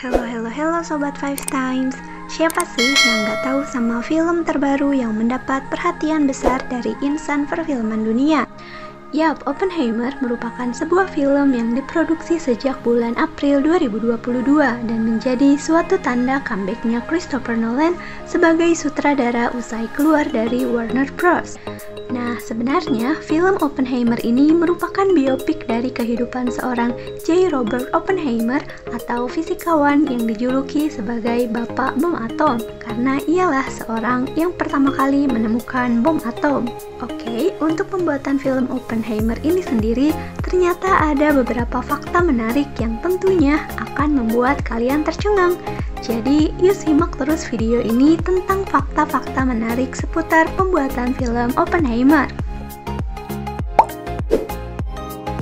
Halo Sobat Five Times. Siapa sih yang gak tahu sama film terbaru yang mendapat perhatian besar dari insan perfilman dunia? Yap, Oppenheimer merupakan sebuah film yang diproduksi sejak bulan April 2022 dan menjadi suatu tanda comeback-nya Christopher Nolan sebagai sutradara usai keluar dari Warner Bros. Nah, sebenarnya film Oppenheimer ini merupakan biopik dari kehidupan seorang J. Robert Oppenheimer atau fisikawan yang dijuluki sebagai Bapak Bom Atom karena ialah seorang yang pertama kali menemukan bom atom. Oke, untuk pembuatan film Oppenheimer ini sendiri ternyata ada beberapa fakta menarik yang tentunya akan membuat kalian tercengang. Jadi, yuk simak terus video ini tentang fakta-fakta menarik seputar pembuatan film Oppenheimer.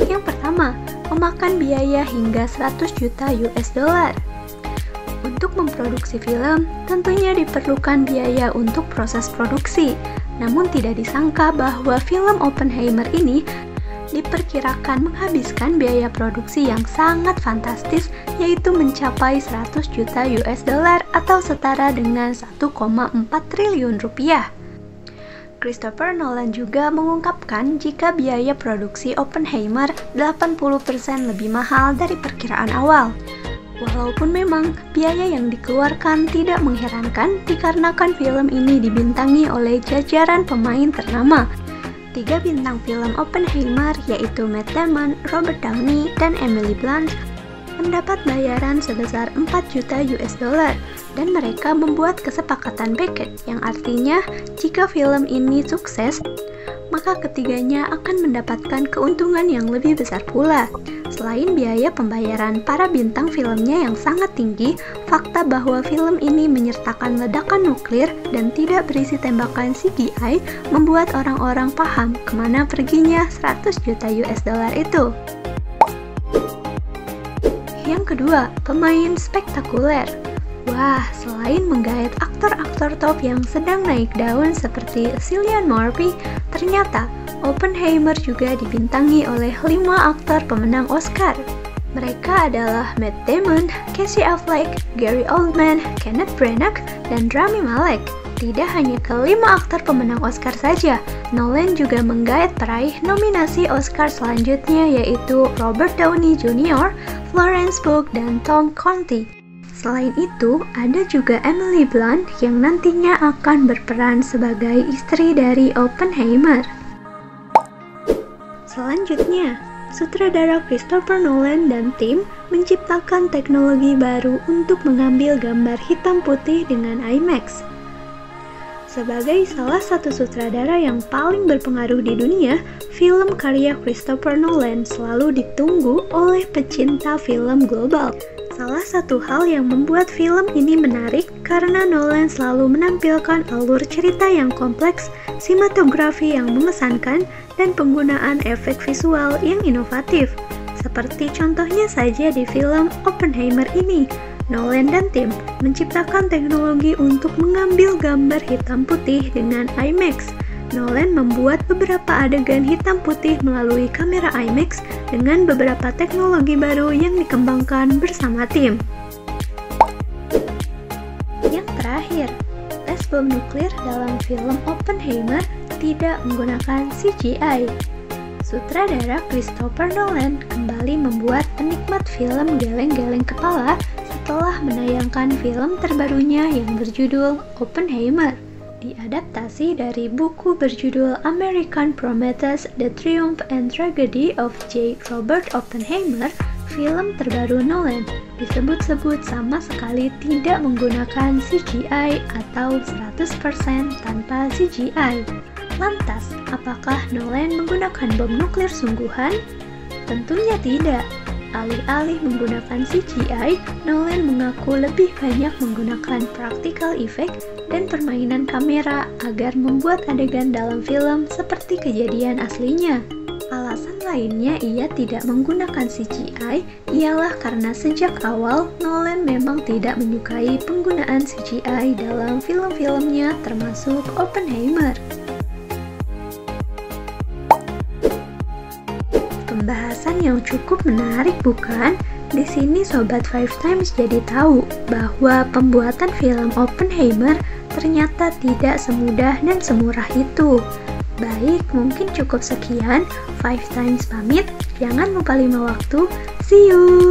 Yang pertama, memakan biaya hingga 100 juta US dollar. Untuk memproduksi film, tentunya diperlukan biaya untuk proses produksi. Namun tidak disangka bahwa film Oppenheimer ini diperkirakan menghabiskan biaya produksi yang sangat fantastis, yaitu mencapai 100 juta US dollar atau setara dengan 1,4 triliun rupiah. Christopher Nolan juga mengungkapkan jika biaya produksi Oppenheimer 80% lebih mahal dari perkiraan awal. Walaupun memang biaya yang dikeluarkan tidak mengherankan dikarenakan film ini dibintangi oleh jajaran pemain ternama. 3 bintang film Oppenheimer yaitu Matt Damon, Robert Downey, dan Emily Blunt mendapat bayaran sebesar 4 juta US dollar dan mereka membuat kesepakatan package yang artinya jika film ini sukses maka ketiganya akan mendapatkan keuntungan yang lebih besar pula. Selain biaya pembayaran para bintang filmnya yang sangat tinggi, fakta bahwa film ini menyertakan ledakan nuklir dan tidak berisi tembakan CGI membuat orang-orang paham kemana perginya 100 juta US dollar itu. Yang kedua, pemain spektakuler. Wah, selain menggait aktor-aktor top yang sedang naik daun seperti Cillian Murphy, ternyata Oppenheimer juga dibintangi oleh 5 aktor pemenang Oscar. Mereka adalah Matt Damon, Casey Affleck, Gary Oldman, Kenneth Branagh, dan Rami Malek. Tidak hanya ke-5 aktor pemenang Oscar saja, Nolan juga menggait peraih nominasi Oscar selanjutnya yaitu Robert Downey Jr., Florence Pugh, dan Tom Conti. Selain itu, ada juga Emily Blunt yang nantinya akan berperan sebagai istri dari Oppenheimer. Selanjutnya, sutradara Christopher Nolan dan tim menciptakan teknologi baru untuk mengambil gambar hitam putih dengan IMAX. Sebagai salah satu sutradara yang paling berpengaruh di dunia, film karya Christopher Nolan selalu ditunggu oleh pecinta film global. Salah satu hal yang membuat film ini menarik karena Nolan selalu menampilkan alur cerita yang kompleks, sinematografi yang mengesankan, dan penggunaan efek visual yang inovatif. Seperti contohnya saja di film Oppenheimer ini, Nolan dan tim menciptakan teknologi untuk mengambil gambar hitam putih dengan IMAX. Nolan membuat beberapa adegan hitam putih melalui kamera IMAX dengan beberapa teknologi baru yang dikembangkan bersama tim. Yang terakhir, tes bom nuklir dalam film Oppenheimer tidak menggunakan CGI. Sutradara Christopher Nolan kembali membuat penikmat film geleng-geleng kepala setelah menayangkan film terbarunya yang berjudul Oppenheimer. Diadaptasi dari buku berjudul American Prometheus: The Triumph and Tragedy of J. Robert Oppenheimer, film terbaru Nolan disebut-sebut sama sekali tidak menggunakan CGI atau 100% tanpa CGI. Lantas, apakah Nolan menggunakan bom nuklir sungguhan? Tentunya tidak. Alih-alih menggunakan CGI, Nolan mengaku lebih banyak menggunakan practical effect dan permainan kamera agar membuat adegan dalam film seperti kejadian aslinya. Alasan lainnya ia tidak menggunakan CGI ialah karena sejak awal Nolan memang tidak menyukai penggunaan CGI dalam film-filmnya termasuk Oppenheimer. Pembahasan yang cukup menarik bukan? Di sini Sobat Five Times jadi tahu bahwa pembuatan film Oppenheimer ternyata tidak semudah dan semurah itu. Baik, mungkin cukup sekian. Five Times pamit. Jangan lupa 5 waktu. See you!